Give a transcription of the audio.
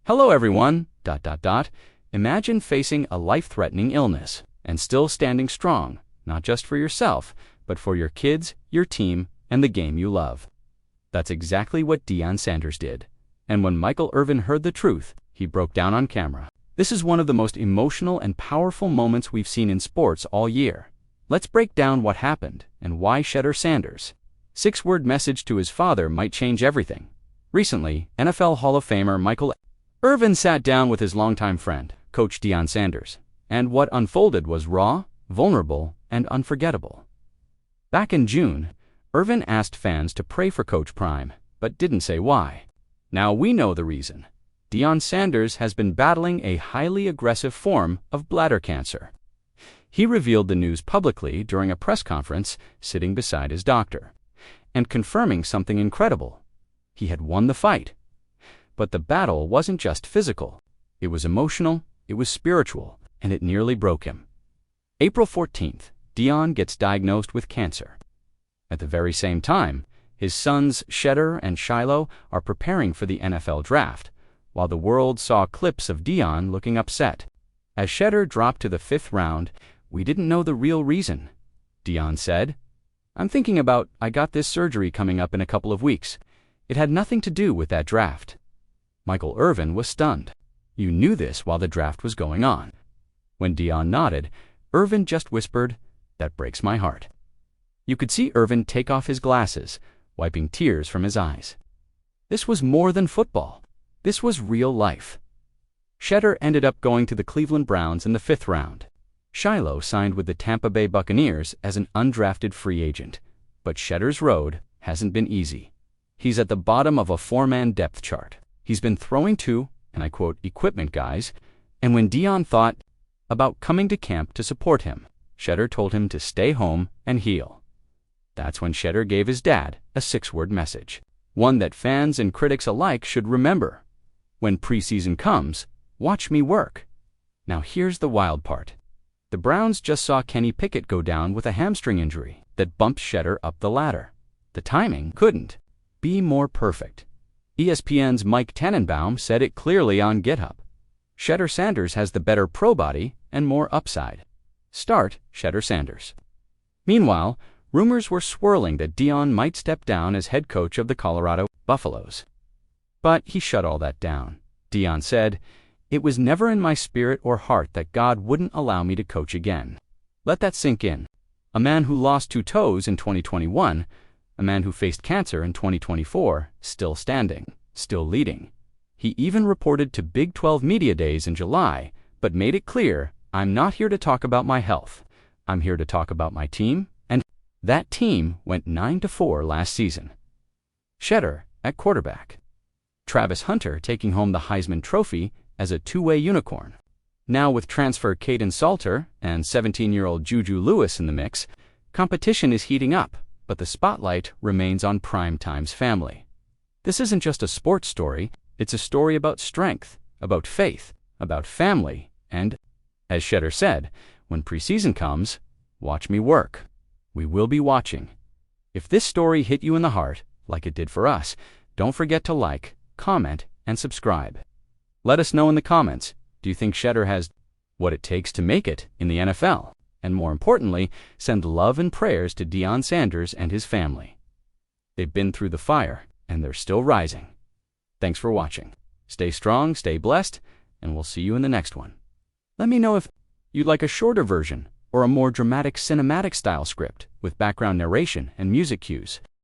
Hello everyone, ... Imagine facing a life-threatening illness and still standing strong, not just for yourself, but for your kids, your team, and the game you love. That's exactly what Deion Sanders did. And when Michael Irvin heard the truth, he broke down on camera. This is one of the most emotional and powerful moments we've seen in sports all year. Let's break down what happened and why Shedeur Sanders' six-word message to his father might change everything. Recently, NFL Hall of Famer Michael Irvin sat down with his longtime friend, Coach Deion Sanders, and what unfolded was raw, vulnerable, and unforgettable. Back in June, Irvin asked fans to pray for Coach Prime, but didn't say why. Now we know the reason. Deion Sanders has been battling a highly aggressive form of bladder cancer. He revealed the news publicly during a press conference sitting beside his doctor, and confirming something incredible. He had won the fight. But the battle wasn't just physical. It was emotional, it was spiritual, and it nearly broke him. April 14th, Deion gets diagnosed with cancer. At the very same time, his sons Shedeur and Shiloh are preparing for the NFL draft, while the world saw clips of Deion looking upset. As Shedeur dropped to the 5th round, "We didn't know the real reason," Deion said. "I'm thinking about I got this surgery coming up in a couple of weeks. It had nothing to do with that draft." Michael Irvin was stunned. "You knew this while the draft was going on." When Deion nodded, Irvin just whispered, "That breaks my heart." You could see Irvin take off his glasses, wiping tears from his eyes. This was more than football. This was real life. Shedeur ended up going to the Cleveland Browns in the 5th round. Shiloh signed with the Tampa Bay Buccaneers as an undrafted free agent. But Shedeur's road hasn't been easy. He's at the bottom of a 4-man depth chart. He's been throwing to, and I quote, equipment guys, and when Deion thought about coming to camp to support him, Shedeur told him to stay home and heal. That's when Shedeur gave his dad a 6-word message, one that fans and critics alike should remember. When preseason comes, watch me work. Now here's the wild part. The Browns just saw Kenny Pickett go down with a hamstring injury that bumped Shedeur up the ladder. The timing couldn't be more perfect. ESPN's Mike Tannenbaum said it clearly on GitHub. Shedeur Sanders has the better pro body and more upside. Start Shedeur Sanders. Meanwhile, rumors were swirling that Deion might step down as head coach of the Colorado Buffaloes. But he shut all that down. Deion said, "It was never in my spirit or heart that God wouldn't allow me to coach again." Let that sink in. A man who lost 2 toes in 2021, a man who faced cancer in 2024, still standing, still leading. He even reported to Big 12 Media Days in July, but made it clear, "I'm not here to talk about my health. I'm here to talk about my team," and that team went 9-4 last season. Shedeur at quarterback. Travis Hunter taking home the Heisman Trophy as a two-way unicorn. Now with transfer Kaden Salter and 17-year-old Juju Lewis in the mix, competition is heating up, but the spotlight remains on Primetime's family. This isn't just a sports story, it's a story about strength, about faith, about family, and, as Shedeur said, when preseason comes, watch me work. We will be watching. If this story hit you in the heart, like it did for us, don't forget to like, comment, and subscribe. Let us know in the comments, do you think Shedeur has what it takes to make it in the NFL? And more importantly, send love and prayers to Deion Sanders and his family. They've been through the fire, and they're still rising. Thanks for watching. Stay strong, stay blessed, and we'll see you in the next one. Let me know if you'd like a shorter version or a more dramatic cinematic style script with background narration and music cues.